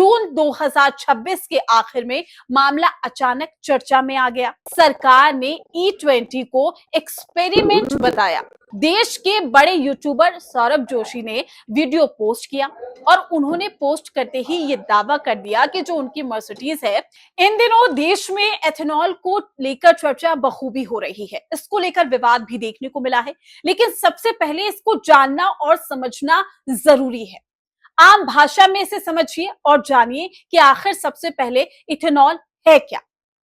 जून 2026 के आखिर में मामला अचानक चर्चा में आ गया। सरकार ने E20 को एक्सपेरिमेंट बताया। देश के बड़े यूट्यूबर सौरभ जोशी ने वीडियो पोस्ट किया और उन्होंने पोस्ट करते ही ये दावा कर दिया कि जो उनकी मर्सिडीज है, इन दिनों देश में एथेनॉल को लेकर चर्चा बखूबी हो रही है। इसको लेकर विवाद भी देखने को मिला है, लेकिन सबसे पहले इसको जानना और समझना जरूरी है। आम भाषा में इसे समझिए और जानिए कि आखिर सबसे पहले इथेनॉल है क्या।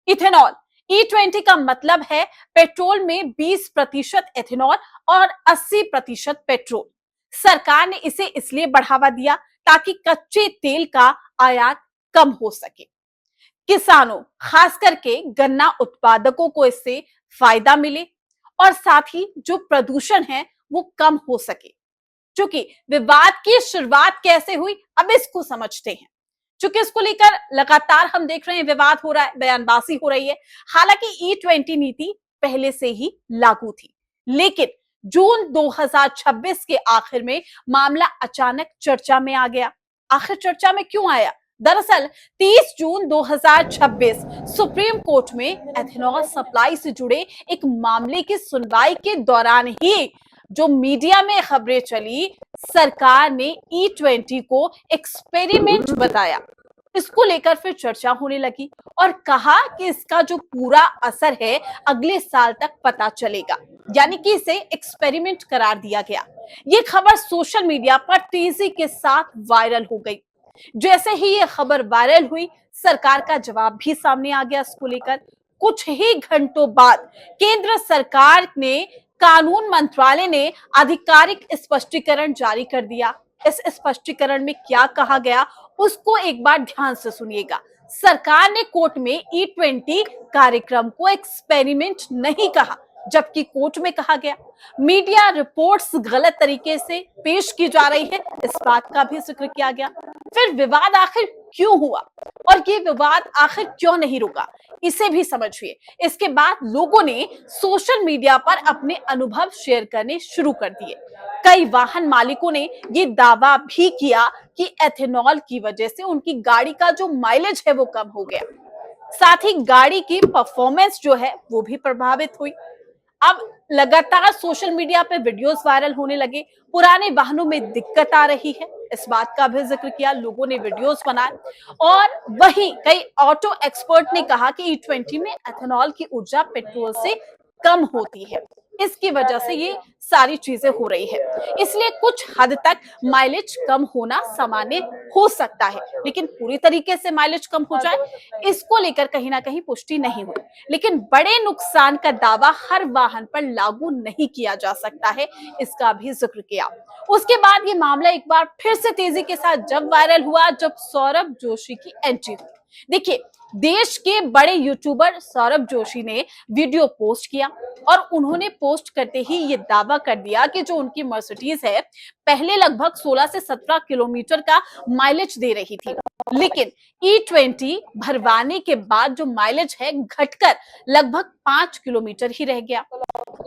इथेनॉल E20 का मतलब है पेट्रोल में 20% एथेनॉल और 80% पेट्रोल। सरकार ने इसे इसलिए बढ़ावा दिया ताकि कच्चे तेल का आयात कम हो सके। किसानों, खास करके गन्ना उत्पादकों को इससे फायदा मिले और साथ ही जो प्रदूषण है वो कम हो सके। चूंकि विवाद की शुरुआत कैसे हुई, अब इसको समझते हैं। चूंकि इसको लेकर लगातार हम देख रहे हैं विवाद हो रहा है, बयानबाजी हो रही है। हालांकि E20 नीति पहले से ही लागू थी, लेकिन जून 2026 के आखिर में मामला अचानक चर्चा में आ गया। आखिर चर्चा में क्यों आया? दरअसल 30 जून 2026 सुप्रीम कोर्ट में एथेनॉल सप्लाई से जुड़े एक मामले की सुनवाई के दौरान ही जो मीडिया में खबरें चली, सरकार ने E20 को एक्सपेरिमेंट बताया। इसको लेकर फिर चर्चा होने लगी और कहा कि इसका जो पूरा असर है अगले साल तक पता चलेगा, यानी कि इसे एक्सपेरिमेंट करार दिया गया। ये खबर सोशल मीडिया पर तेजी के साथ वायरल हो गई। जैसे ही ये खबर वायरल हुई, सरकार का जवाब भी सामने आ गया। इसको लेकर कुछ ही घंटों बाद केंद्र सरकार ने कानून मंत्रालय ने आधिकारिक स्पष्टीकरण जारी कर दिया। इस स्पष्टीकरण में क्या कहा गया उसको एक बार ध्यान से सुनिएगा। सरकार ने कोर्ट में E20 कार्यक्रम को एक्सपेरिमेंट नहीं कहा, जबकि कोर्ट में कहा गया मीडिया रिपोर्ट्स गलत तरीके से पेश की जा रही है, इस बात का भी जिक्र किया गया। फिर विवाद आखिर क्यों हुआ और ये विवाद आखिर क्यों नहीं रुका, इसे भी समझिए। इसके बाद लोगों ने सोशल मीडिया पर अपने अनुभव शेयर करने शुरू कर दिए। कई वाहन मालिकों ने ये दावा भी किया कि एथेनॉल की वजह से उनकी गाड़ी का जो माइलेज है वो कम हो गया, साथ ही गाड़ी की परफॉर्मेंस जो है वो भी प्रभावित हुई। अब लगातार सोशल मीडिया पे वीडियोस वायरल होने लगे, पुराने वाहनों में दिक्कत आ रही है, इस बात का भी जिक्र किया। लोगों ने वीडियोस बनाए और वहीं कई ऑटो एक्सपर्ट ने कहा कि E20 में एथेनॉल की ऊर्जा पेट्रोल से कम होती है, इसकी वजह से ये सारी चीजें हो रही है। इसलिए कुछ हद तक माइलेज कम होना सामान्य हो सकता है, लेकिन पूरी तरीके से माइलेज कम हो जाए इसको लेकर कहीं ना कहीं पुष्टि नहीं हुई। लेकिन बड़े नुकसान का दावा हर वाहन पर लागू नहीं किया जा सकता है, इसका भी जिक्र किया। उसके बाद ये मामला एक बार फिर से तेजी के साथ जब वायरल हुआ, जब सौरभ जोशी की एंट्री हुई। देखिए, देश के बड़े यूट्यूबर सौरभ जोशी ने वीडियो पोस्ट किया और उन्होंने पोस्ट करते ही ये दावा कर दिया कि जो उनकी मर्सिडीज है पहले लगभग 16 से 17 किलोमीटर का माइलेज दे रही थी, लेकिन E20 भरवाने के बाद जो माइलेज है घटकर लगभग 5 किलोमीटर ही रह गया।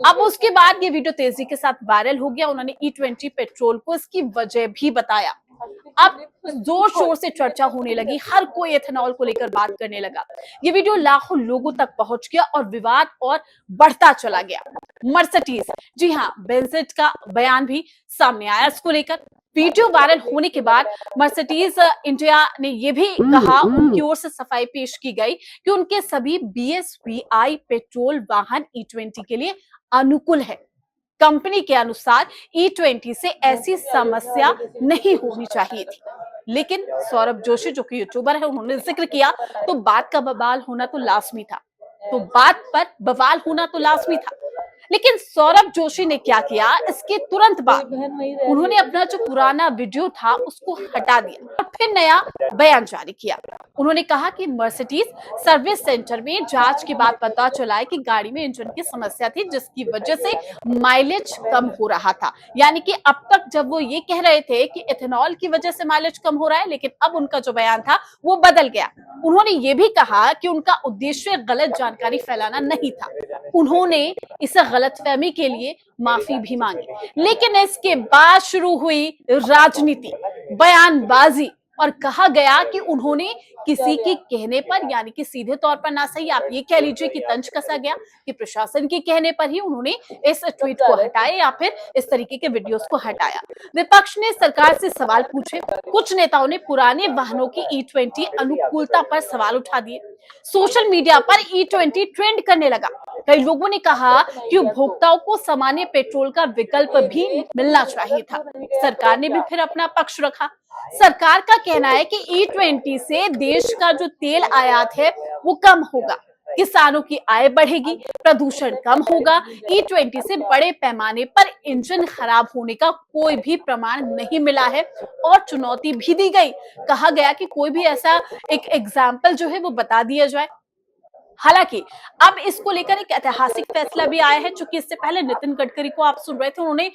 अब उसके बाद ये वीडियो तेजी के साथ वायरल हो गया। उन्होंने E20 पेट्रोल को इसकी वजह भी बताया। अब जोर शोर से चर्चा होने लगी, हर कोई एथेनॉल को लेकर बात करने लगा। ये वीडियो लाखों लोगों तक पहुंच गया और विवाद और बढ़ता चला गया। मर्सिडीज, जी हाँ, बेंजेट का बयान भी सामने आया इसको लेकर। वीडियो वायरल होने के बाद मर्सिडीज इंडिया ने यह भी कहा, उनकी ओर से सफाई पेश की गई कि उनके सभी BSVI पेट्रोल वाहन E20 के लिए अनुकूल है। कंपनी के अनुसार E20 से ऐसी समस्या नहीं होनी चाहिए थी, लेकिन सौरभ जोशी जो कि यूट्यूबर है उन्होंने जिक्र किया तो बात का बवाल होना तो लाजमी था। लेकिन सौरभ जोशी ने क्या किया, इसके तुरंत बाद उन्होंने अपना जो पुराना वीडियो था उसको हटा दिया और फिर नया बयान जारी किया। उन्होंने कहा कि मर्सिडीज सर्विस सेंटर में जांच के बाद पता चला है कि गाड़ी में इंजन की समस्या थी, जिसकी वजह से माइलेज कम हो रहा था। यानी कि अब तक जब वो ये कह रहे थे कि एथेनॉल की वजह से माइलेज कम हो रहा है, लेकिन अब उनका जो बयान था वो बदल गया। उन्होंने ये भी कहा कि उनका उद्देश्य गलत जानकारी फैलाना नहीं था। उन्होंने इसे गलतफहमी के लिए माफी भी मांगी, लेकिन इसके बाद शुरू हुई राजनीति, बयानबाजी और कहा गया कि उन्होंने किसी के कहने पर, यानी कि सीधे तौर पर ना सही, आप ये कह लीजिए कि तंज कसा गया कि प्रशासन के कहने पर ही उन्होंने इस ट्वीट को हटाया या फिर इस तरीके के वीडियोस को हटाया। विपक्ष ने सरकार से सवाल पूछे, कुछ नेताओं ने पुराने वाहनों की E20 अनुकूलता पर सवाल उठा दिए। सोशल मीडिया पर E20 ट्रेंड करने लगा। कई लोगों ने कहा कि उपभोक्ताओं को सामान्य पेट्रोल का विकल्प भी मिलना चाहिए था। सरकार ने भी फिर अपना पक्ष रखा। सरकार का कहना है कि E20 से देश का जो तेल आयात है वो कम होगा, किसानों की आय बढ़ेगी, प्रदूषण कम होगा। E20 से बड़े पैमाने पर इंजन खराब होने का कोई भी प्रमाण नहीं मिला है और चुनौती भी दी गई। कहा गया कि कोई भी ऐसा एक एग्जाम्पल जो है वो बता दिया जाए। हालांकि अब इसको लेकर एक ऐतिहासिक फैसला भी आया है, चूंकि इससे पहले नितिन गडकरी को आप सुन रहे थे, उन्होंने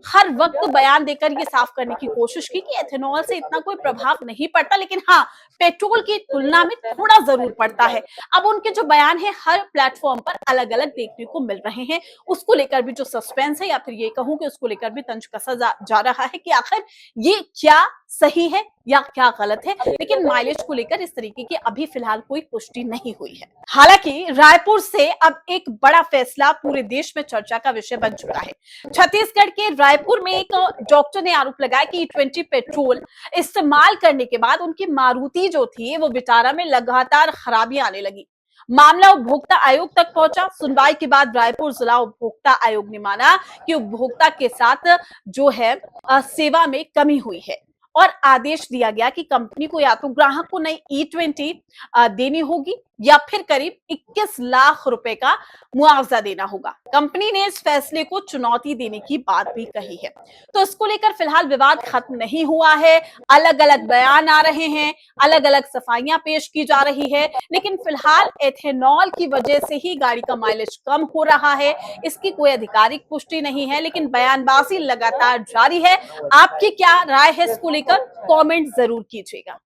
हर वक्त बयान देकर ये साफ करने की कोशिश की कि एथेनॉल से इतना कोई प्रभाव नहीं पड़ता, लेकिन हाँ, पेट्रोल की तुलना में थोड़ा जरूर पड़ता है। अब उनके जो बयान है हर प्लेटफॉर्म पर अलग अलग देखने को मिल रहे हैं। उसको लेकर भी जो सस्पेंस है, या फिर ये कहूं कि उसको लेकर भी तंज कसा जा रहा है कि आखिर ये क्या सही है या क्या गलत है। लेकिन माइलेज को लेकर इस तरीके की अभी फिलहाल कोई पुष्टि नहीं हुई है। हालांकि रायपुर से अब एक बड़ा फैसला पूरे देश में चर्चा का विषय बन चुका है। छत्तीसगढ़ के रायपुर में एक डॉक्टर ने आरोप लगाया कि E20 पेट्रोल इस्तेमाल करने के बाद उनकी मारुति जो थी वो विटारा में लगातार खराबी आने लगी। मामला उपभोक्ता आयोग तक पहुंचा। सुनवाई के बाद रायपुर जिला उपभोक्ता आयोग ने माना कि उपभोक्ता के साथ जो है सेवा में कमी हुई है और आदेश दिया गया कि कंपनी को या तो ग्राहक को नई E20 देनी होगी या फिर करीब 21 लाख रुपए का मुआवजा देना होगा। कंपनी ने इस फैसले को चुनौती देने की बात भी कही है। तो इसको लेकर फिलहाल विवाद खत्म नहीं हुआ है। अलग अलग बयान आ रहे हैं, अलग अलग सफाइयां पेश की जा रही है, लेकिन फिलहाल एथेनॉल की वजह से ही गाड़ी का माइलेज कम हो रहा है। इसकी कोई आधिकारिक पुष्टि नहीं है, लेकिन बयानबाजी लगातार जारी है। आपकी क्या राय है इसको लेकर, कमेंट जरूर कीजिएगा।